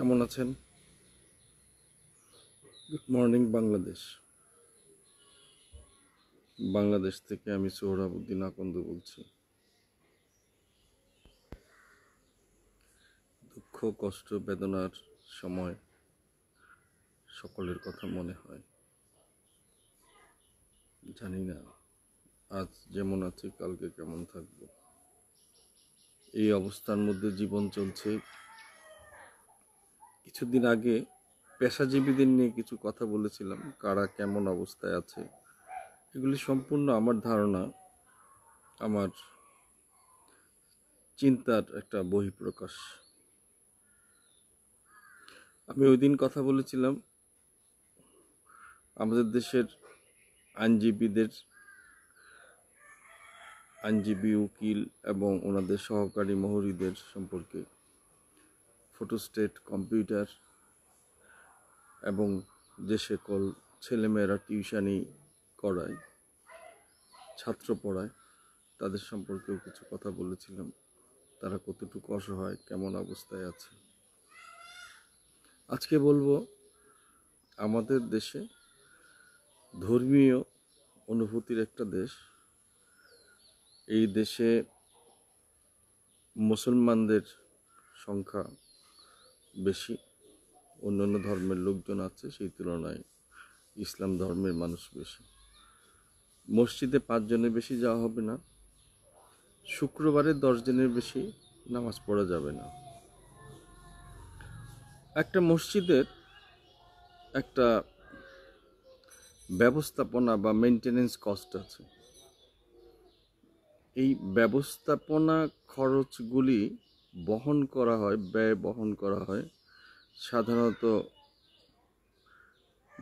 কেমন আছেন? Good morning Bangladesh. Bangladesh থেকে আমি সোহরাবুদ্দিন আকন্দ বলছি। দুঃখ, কষ্ট, বেদনার সময় সকলের কথা মনে হয়। জানি না আজ যেমন আছি কালকে কেমন থাকবো। এই অবস্থার মধ্যে জীবন চলছে। কিছুদিন আগে পেশাজীবীদের নিয়ে কিছু কথা বলেছিলাম, কারা কেমন অবস্থায় আছে। এগুলি সম্পূর্ণ আমার ধারণা, আমার চিন্তার একটা বহিঃপ্রকাশ। আমি ওই দিন কথা বলেছিলাম আমাদের দেশের আইনজীবী, উকিল এবং ওনাদের সহকারী মহরীদের সম্পর্কে। ফটোস্টেট, কম্পিউটার এবং যে সকল ছেলেমেয়েরা টিউশনি করায়, ছাত্র পড়ায়, তাদের সম্পর্কেও কিছু কথা বলেছিলাম। তারা কতটুকু অসহায়, কেমন অবস্থায় আছে। আজকে বলবো আমাদের দেশে ধর্মীয় অনুভূতির একটা দেশ। এই দেশে মুসলমানদের সংখ্যা বেশি, অন্যান্য ধর্মের লোকজন আছে, সেই তুলনায় ইসলাম ধর্মের মানুষ বেশি। মসজিদে 5 জনের বেশি যাওয়া হবে না, শুক্রবারে 10 জনের বেশি নামাজ পড়া যাবে না। একটা মসজিদের একটা ব্যবস্থাপনা বা মেনটেনেন্স কস্ট আছে। এই ব্যবস্থাপনা খরচগুলি ব্যয় বহন করা হয় সাধারণত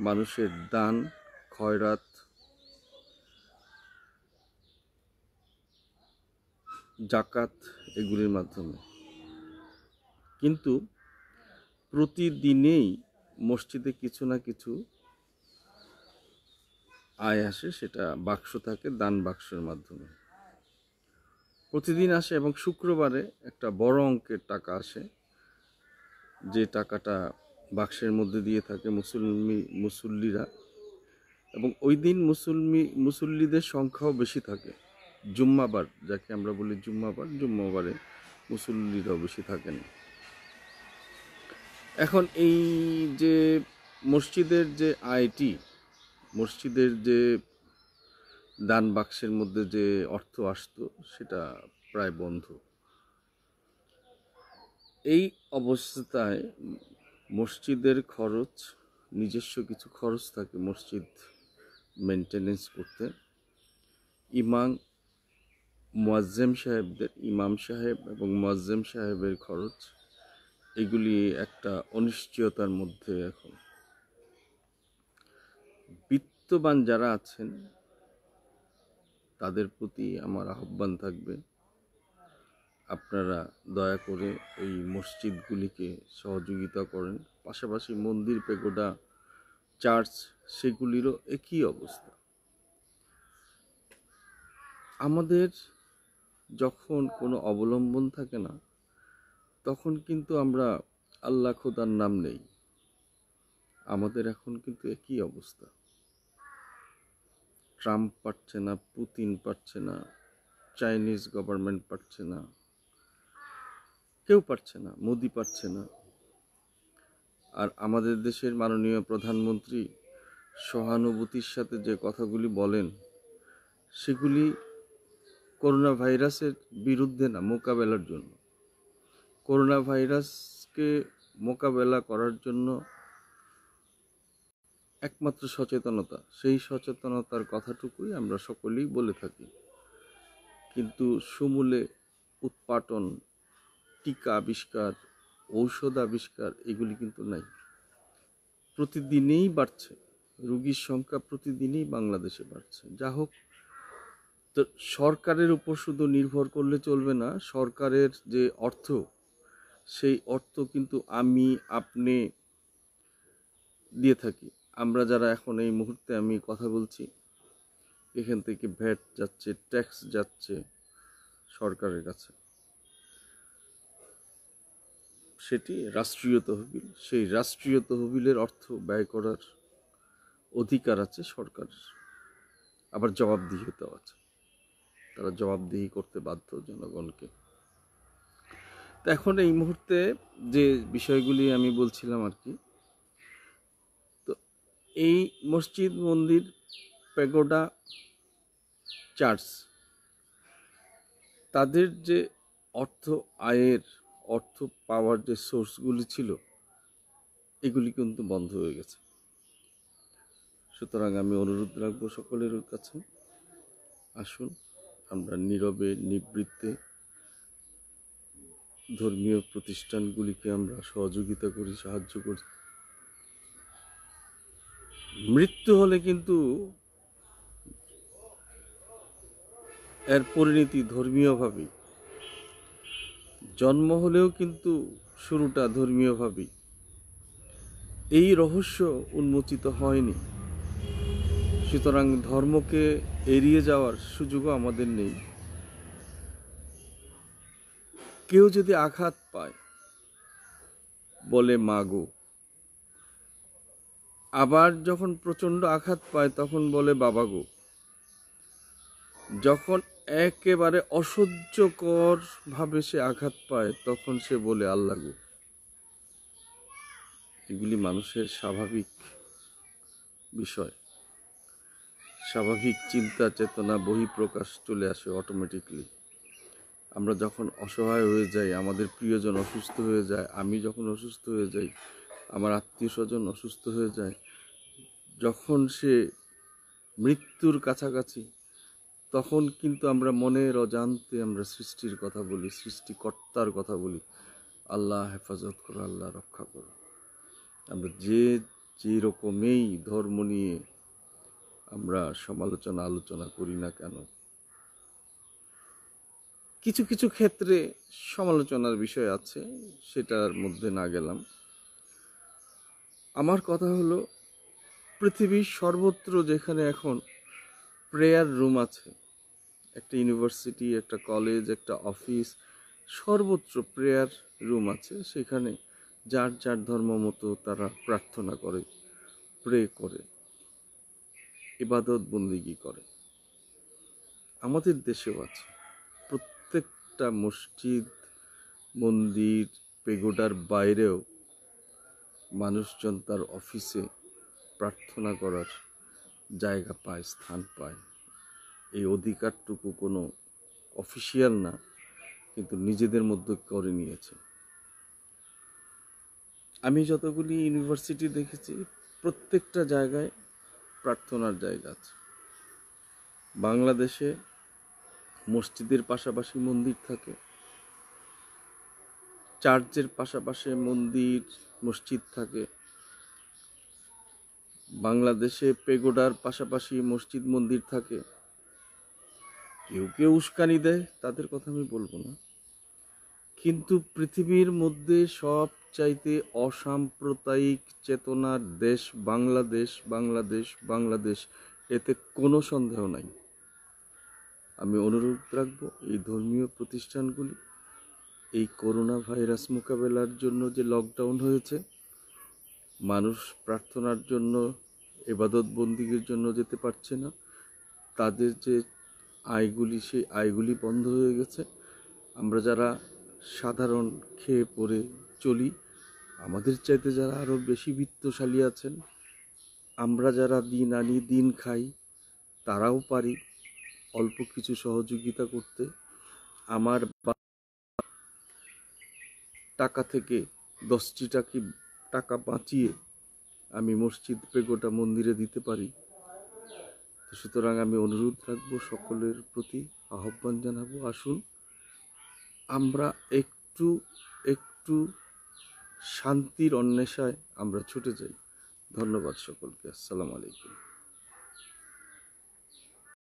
মানুষের দান, খয়রাত, জাকাত এগুলির মাধ্যমে। কিন্তু প্রতিদিনেই মসজিদে কিছু না কিছু আয় আসে, সেটা বাক্স থাকে, দান বাক্সের মাধ্যমে প্রতিদিন আসে। এবং শুক্রবারে একটা বড় অঙ্কের টাকা আসে, যে টাকাটা বাক্সের মধ্যে দিয়ে থাকে মুসল্লিরা। এবং ওই দিন মুসল্লিদের সংখ্যাও বেশি থাকে। জুম্মাবার, যাকে আমরা বলি জুম্মাবারে মুসল্লিরাও বেশি থাকেন। এখন এই যে মসজিদের যে আয়টি, মসজিদের যে দান বাক্সের মধ্যে যে অর্থ আসতো, সেটা প্রায় বন্ধ। এই অবস্থায় মসজিদের খরচ, নিজস্ব কিছু খরচ থাকে মসজিদ মেনটেনেন্স করতে। ইমাম সাহেব এবং মুয়াজ্জেম সাহেবের খরচ, এগুলি একটা অনিশ্চয়তার মধ্যে। এখন বিত্তবান যারা আছেন তাদের প্রতি আমার আহ্বান থাকবে, আপনারা দয়া করে এই মসজিদগুলিকে সহযোগিতা করেন। পাশাপাশি মন্দির, পেগোডা, চার্চ, সেগুলিরও একই অবস্থা। আমাদের যখন কোনো অবলম্বন থাকে না, তখন কিন্তু আমরা আল্লাহ খোদার নাম নেই। আমাদের এখন কিন্তু একই অবস্থা। ট্রাম্প পারছে না, পুতিন পারছে না, চাইনিজ গভর্নমেন্ট পারছে না, কেউ পারছে না, মোদি পারছে না। আর আমাদের দেশের মাননীয় প্রধানমন্ত্রী সহানুভূতির সাথে যে কথাগুলি বলেন, সেগুলি করোনা ভাইরাসের বিরুদ্ধে না, মোকাবেলার জন্য। করোনা ভাইরাসকে মোকাবেলা করার জন্য একমাত্র সচেতনতা, সেই সচেতনতার কথাটুকুই আমরা সকলেই বলে থাকি। কিন্তু সমূলে উৎপাটন, টিকা আবিষ্কার, ঔষধ আবিষ্কার এগুলি কিন্তু নাই। প্রতিদিনেই বাড়ছে, রোগীর সংখ্যা প্রতিদিনই বাংলাদেশে বাড়ছে। যা হোক, তো সরকারের উপর শুধু নির্ভর করলে চলবে না। সরকারের যে অর্থ, সেই অর্থ কিন্তু আমি আপনি দিয়ে থাকি। আমরা যারা এখন এই মুহূর্তে আমি কথা বলছি, এখান থেকে ভ্যাট যাচ্ছে, ট্যাক্স যাচ্ছে সরকারের কাছে। সেটি রাষ্ট্রীয় তহবিল। সেই রাষ্ট্রীয় তহবিলের অর্থ ব্যয় করার অধিকার আছে সরকারের, আবার জবাবদিহিতাও আছে। তারা জবাবদিহি করতে বাধ্য জনগণকে। তো এখন এই মুহূর্তে যে বিষয়গুলি আমি বলছিলাম আর কি, তো এই মসজিদ, মন্দির, প্যাগোডা, চার্চ, তাদের যে অর্থ পাওয়ার যে সোর্সগুলি ছিল, এগুলি কিন্তু বন্ধ হয়ে গেছে। সুতরাং আমি অনুরোধ রাখবো সকলের কাছে, আসুন আমরা নীরবে নিবৃত্তে ধর্মীয় প্রতিষ্ঠানগুলিকে আমরা সহযোগিতা করি, সাহায্য করি। মৃত্যু হলে কিন্তু এর পরিণতি ধর্মীয়ভাবেই, জন্ম হলেও কিন্তু শুরুটা ধর্মীয়ভাবেই। এই রহস্য উন্মোচিত হয়নি, সুতরাং ধর্মকে এড়িয়ে যাওয়ার সুযোগও আমাদের নেই। কেউ যদি আঘাত পায় বলে মাগো, আবার যখন প্রচণ্ড আঘাত পায় তখন বলে বাবা গো, যখন একেবারে অসহ্যকর ভাবে সে আঘাত পায় তখন সে বলে আল্লাহ গো। এগুলি মানুষের স্বাভাবিক বিষয়, স্বাভাবিক চিন্তা চেতনা বহিঃপ্রকাশ চলে আসে অটোমেটিকলি। আমরা যখন অসহায় হয়ে যাই, আমাদের প্রিয়জন অসুস্থ হয়ে যায়, আমি যখন অসুস্থ হয়ে যাই, আমার আত্মীয় স্বজন অসুস্থ হয়ে যায়, যখন সে মৃত্যুর কাছাকাছি, তখন কিন্তু আমরা মনের অজান্তে আমরা সৃষ্টির কথা বলি, সৃষ্টিকর্তার কথা বলি, আল্লাহ হেফাজত করো, আল্লাহ রক্ষা করো। আমরা যে রকমেই ধর্ম নিয়ে আমরা আলোচনা করি না কেন, কিছু কিছু ক্ষেত্রে সমালোচনার বিষয় আছে, সেটার মধ্যে না গেলাম। আমার কথা হলো, পৃথিবীর সর্বত্র যেখানে এখন প্রেয়ার রুম আছে, একটা ইউনিভার্সিটি, একটা কলেজ, একটা অফিস, সর্বত্র প্রেয়ার রুম আছে, সেখানে যার যার ধর্ম মতো তারা প্রার্থনা করে, প্রে করে, ইবাদত বন্দিগি করে। আমাদের দেশেও আছে। প্রত্যেকটা মসজিদ, মন্দির, পেগোডার বাইরেও মানুষজন তার অফিসে প্রার্থনা করার জায়গা পায়, স্থান পায়। এই অধিকারটুকু কোনো অফিসিয়াল না, কিন্তু নিজেদের মধ্যে করে নিয়েছে। আমি যতগুলি ইউনিভার্সিটি দেখেছি, প্রত্যেকটা জায়গায় প্রার্থনার জায়গা আছে। বাংলাদেশে মসজিদের পাশাপাশি মন্দির থাকে, চার্চের পাশাপাশি মন্দির, মসজিদ থাকে। বাংলাদেশে পেগোডার পাশাপাশি মসজিদ, মন্দির থাকে। কেউ কেউ উস্কানি দেয়, তাদের কথা আমি বলবো না, কিন্তু পৃথিবীর মধ্যে সবচাইতে অসাম্প্রদায়িক চেতনার দেশ বাংলাদেশ, বাংলাদেশ, বাংলাদেশ, এতে কোনো সন্দেহ নাই। আমি অনুরোধ রাখবো, এই ধর্মীয় প্রতিষ্ঠানগুলি এই করোনা ভাইরাস মোকাবেলার জন্য যে লকডাউন হয়েছে, মানুষ প্রার্থনার জন্য, ইবাদত বন্দিগির জন্য যেতে পারছে না, তাদের যে আয়গুলি, সেই আয়গুলি বন্ধ হয়ে গেছে। আমরা যারা সাধারণ খেয়ে পরে চলি, আমাদের চাইতে যারা আরও বেশি বিত্তশালী আছেন, আমরা যারা দিন আনি দিন খাই, তারাও পারি অল্প কিছু সহযোগিতা করতে। আমার টাকা থেকে 10টি টাকা বাঁচিয়ে আমি মসজিদ, পেগোটা, মন্দিরে দিতে পারি। সুতরাং আমি অনুরোধ রাখবো, সকলের প্রতি আহ্বান জানাবো, আসুন আমরা একটু একটু শান্তির অন্বেষায় আমরা ছুটে যাই। ধন্যবাদ সকলকে। আসসালামু আলাইকুম।